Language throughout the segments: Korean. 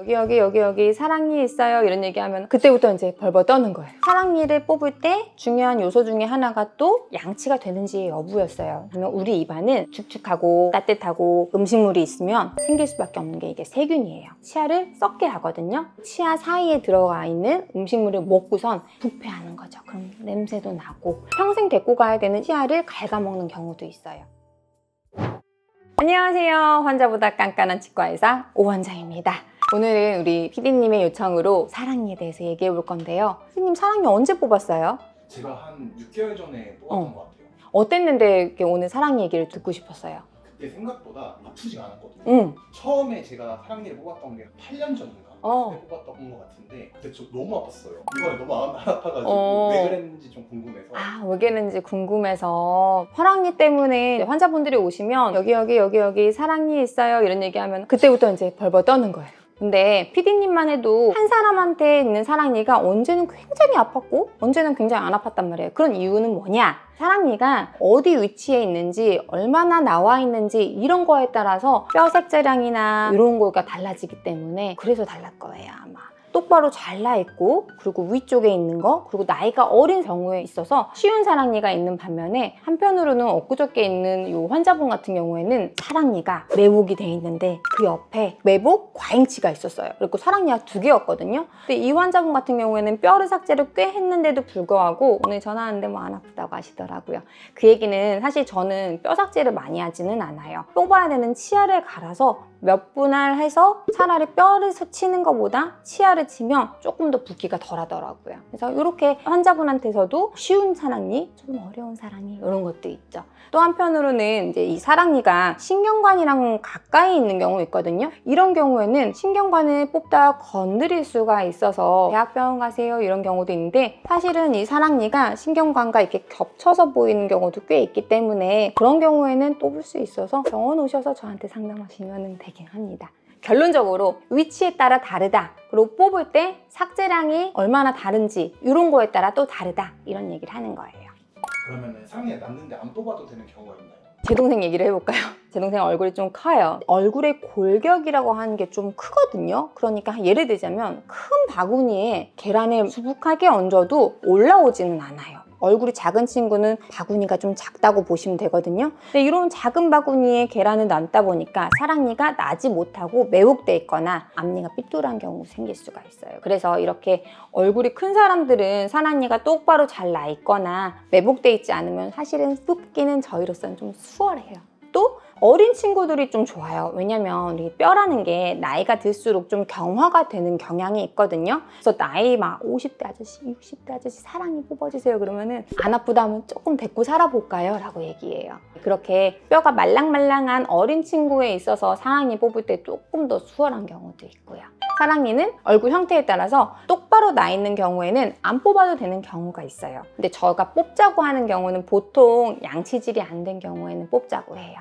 여기 사랑니 있어요 이런 얘기하면 그때부터 이제 벌벌 떠는 거예요. 사랑니를 뽑을 때 중요한 요소 중에 하나가 또 양치가 되는지 여부였어요. 그러면 우리 입안은 축축하고 따뜻하고 음식물이 있으면 생길 수밖에 없는 게 이게 세균이에요. 치아를 썩게 하거든요. 치아 사이에 들어가 있는 음식물을 먹고선 부패하는 거죠. 그럼 냄새도 나고 평생 데리고 가야 되는 치아를 갉아먹는 경우도 있어요. 안녕하세요. 환자보다 깐깐한 치과의사 오원장입니다. 오늘은 우리 PD님의 요청으로 사랑니에 대해서 얘기해 볼 건데요. PD님 사랑니 언제 뽑았어요? 제가 한 6개월 전에 뽑았던 것 같아요. 어땠는데 이렇게 오늘 사랑니 얘기를 듣고 싶었어요? 그때 생각보다 아프지가 않았거든요. 응. 처음에 제가 사랑니를 뽑았던 게 8년 전인가? 그때 뽑았던 것 같은데 그때 저 너무 아팠어요. 이번에 너무 안 아파가지고 왜 그랬는지 좀 궁금해서. 왜 그랬는지 궁금해서. 사랑니 때문에 환자분들이 오시면 여기 사랑니 있어요 이런 얘기하면 그때부터 이제 벌벌 떠는 거예요. 근데 PD님만 해도 한 사람한테 있는 사랑니가 언제는 굉장히 아팠고 언제는 굉장히 안 아팠단 말이에요. 그런 이유는 뭐냐? 사랑니가 어디 위치에 있는지 얼마나 나와 있는지 이런 거에 따라서 뼈 색재량이나 이런 거가 달라지기 때문에 그래서 달랄 거예요 아마. 똑바로 잘 나 있고 그리고 위쪽에 있는 거 그리고 나이가 어린 경우에 있어서 쉬운 사랑니가 있는 반면에 한편으로는 엊그저께 있는 이 환자분 같은 경우에는 사랑니가 매복이 돼 있는데 그 옆에 매복 과잉치가 있었어요. 그리고 사랑니가 2개였거든요. 근데 이 환자분 같은 경우에는 뼈를 삭제를 꽤 했는데도 불구하고 오늘 전화하는데 뭐 안 아프다고 하시더라고요. 그 얘기는 사실 저는 뼈 삭제를 많이 하지는 않아요. 뽑아야 되는 치아를 갈아서 몇 분할 해서 차라리 뼈를 치는 것보다 치아를 치면 조금 더 붓기가 덜 하더라고요. 그래서 이렇게 환자분한테서도 쉬운 사랑니, 좀 어려운 사랑니 이런 것도 있죠. 또 한편으로는 이제 이 사랑니가 신경관이랑 가까이 있는 경우 있거든요. 이런 경우에는 신경관을 뽑다 건드릴 수가 있어서 대학병원 가세요 이런 경우도 있는데 사실은 이 사랑니가 신경관과 이렇게 겹쳐서 보이는 경우도 꽤 있기 때문에 그런 경우에는 뽑을 수 있어서 병원 오셔서 저한테 상담하시면 되긴 합니다. 결론적으로 위치에 따라 다르다. 그리고 뽑을 때 삭제량이 얼마나 다른지 이런 거에 따라 또 다르다. 이런 얘기를 하는 거예요. 그러면 사랑니가 났는데 안 뽑아도 되는 경우가 있나요? 제 동생 얘기를 해볼까요? 제 동생 얼굴이 좀 커요. 얼굴의 골격이라고 하는 게 좀 크거든요. 그러니까 예를 들자면 큰 바구니에 계란을 수북하게 얹어도 올라오지는 않아요. 얼굴이 작은 친구는 바구니가 좀 작다고 보시면 되거든요. 근데 이런 작은 바구니에 계란을 넣다 보니까 사랑니가 나지 못하고 매혹돼 있거나 앞니가 삐뚤한 경우 생길 수가 있어요. 그래서 이렇게 얼굴이 큰 사람들은 사랑니가 똑바로 잘 나 있거나 매복돼 있지 않으면 사실은 뽑기는 저희로서는 좀 수월해요. 또 어린 친구들이 좀 좋아요. 왜냐면 이 뼈라는 게 나이가 들수록 좀 경화가 되는 경향이 있거든요. 그래서 나이 막 50대 아저씨, 60대 아저씨 사랑니 뽑아주세요 그러면은 안 아프다 하면 조금 데리고 살아볼까요? 라고 얘기해요. 그렇게 뼈가 말랑말랑한 어린 친구에 있어서 사랑니 뽑을 때 조금 더 수월한 경우도 있고요. 사랑니는 얼굴 형태에 따라서 똑바로 나 있는 경우에는 안 뽑아도 되는 경우가 있어요. 근데 저가 뽑자고 하는 경우는 보통 양치질이 안 된 경우에는 뽑자고 해요.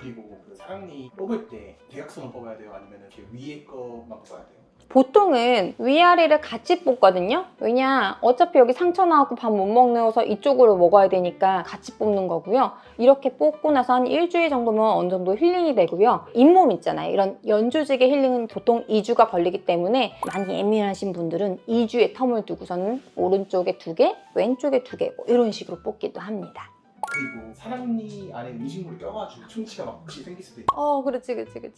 그리고 그 사랑니 뽑을 때 대각선을 뽑아야 돼요? 아니면 이렇게 위에 거만 뽑아야 돼요? 보통은 위아래를 같이 뽑거든요. 왜냐 어차피 여기 상처 나고 밥 못 먹어서 이쪽으로 먹어야 되니까 같이 뽑는 거고요. 이렇게 뽑고 나서 한 일주일 정도면 어느 정도 힐링이 되고요. 잇몸 있잖아요. 이런 연조직의 힐링은 보통 2주가 걸리기 때문에 많이 예민하신 분들은 2주의 텀을 두고서는 오른쪽에 2개, 왼쪽에 2개 뭐 이런 식으로 뽑기도 합니다. 그리고 사랑니 안에 음식물이 껴가지고 충치가 막 혹시 생길 수도 있고.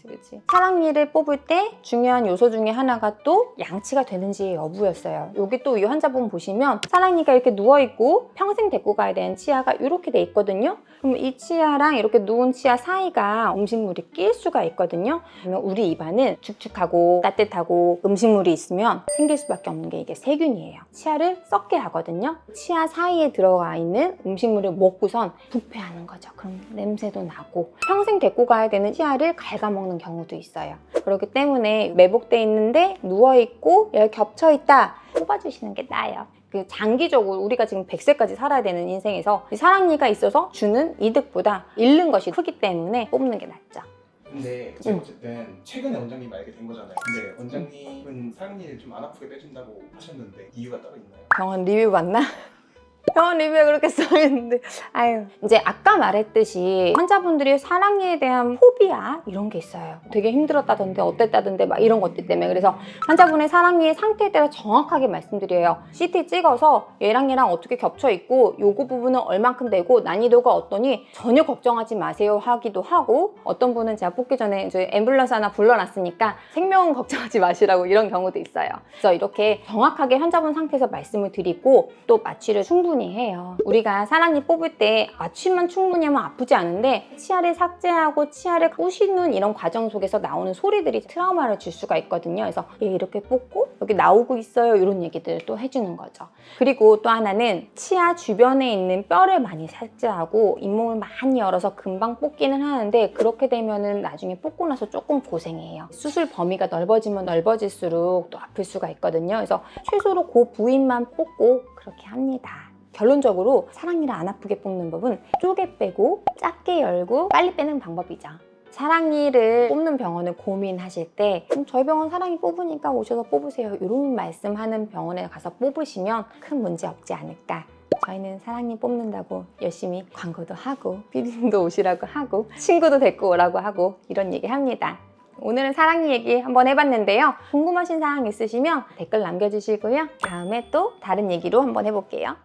그렇지. 사랑니를 뽑을 때 중요한 요소 중에 하나가 또 양치가 되는지 여부였어요. 여기 또 이 환자분 보시면 사랑니가 이렇게 누워있고 평생 데리고 가야 되는 치아가 이렇게 돼 있거든요. 그럼 이 치아랑 이렇게 누운 치아 사이가 음식물이 낄 수가 있거든요. 그러면 우리 입안은 축축하고 따뜻하고 음식물이 있으면 생길 수밖에 없는 게 이게 세균이에요. 치아를 썩게 하거든요. 치아 사이에 들어가 있는 음식물을 먹고선 부패하는 거죠. 그럼 냄새도 나고 평생 데리고 가야 되는 치아를 갉아먹는 경우도 있어요. 그렇기 때문에 매복돼 있는데 누워있고 여기 겹쳐있다 뽑아주시는 게 나아요. 장기적으로 우리가 지금 100세까지 살아야 되는 인생에서 이 사랑니가 있어서 주는 이득보다 잃는 것이 크기 때문에 뽑는 게 낫죠. 근데 어쨌든 최근에 원장님 알게 된 거잖아요. 근데 원장님은 사랑니를 좀 안 아프게 빼준다고 하셨는데 이유가 따로 있나요? 병원 리뷰 봤나? 병원 리뷰에 그렇게 써있는데 아유. 이제 아까 말했듯이 환자분들이 사랑니에 대한 포비아 이런 게 있어요. 되게 힘들었다던데 어땠다던데 막 이런 것들 때문에. 그래서 환자분의 사랑니의 상태에 따라 정확하게 말씀드려요. CT 찍어서 얘랑 어떻게 겹쳐 있고 요거 부분은 얼만큼 되고 난이도가 어떠니 전혀 걱정하지 마세요 하기도 하고, 어떤 분은 제가 뽑기 전에 이제 앰뷸런스 하나 불러놨으니까 생명은 걱정하지 마시라고 이런 경우도 있어요. 그래서 이렇게 정확하게 환자분 상태에서 말씀을 드리고 또 마취를 충분히 해요. 우리가 사랑니 뽑을 때 마취만 충분히 하면 아프지 않은데 치아를 삭제하고 치아를 부시는 이런 과정 속에서 나오는 소리들이 트라우마를 줄 수가 있거든요. 그래서 얘 이렇게 뽑고 여기 나오고 있어요 이런 얘기들을 또 해주는 거죠. 그리고 또 하나는 치아 주변에 있는 뼈를 많이 삭제하고 잇몸을 많이 열어서 금방 뽑기는 하는데, 그렇게 되면은 나중에 뽑고 나서 조금 고생해요. 수술 범위가 넓어지면 넓어질수록 또 아플 수가 있거든요. 그래서 최소로 그 부위만 뽑고 그렇게 합니다. 결론적으로 사랑니를 안 아프게 뽑는 법은 쪼개 빼고 작게 열고 빨리 빼는 방법이죠. 사랑니를 뽑는 병원을 고민하실 때 저희 병원 사랑니 뽑으니까 오셔서 뽑으세요 이런 말씀하는 병원에 가서 뽑으시면 큰 문제 없지 않을까. 저희는 사랑니 뽑는다고 열심히 광고도 하고 피디님도 오시라고 하고 친구도 데리고 오라고 하고 이런 얘기 합니다. 오늘은 사랑니 얘기 한번 해봤는데요. 궁금하신 사항 있으시면 댓글 남겨주시고요. 다음에 또 다른 얘기로 한번 해볼게요.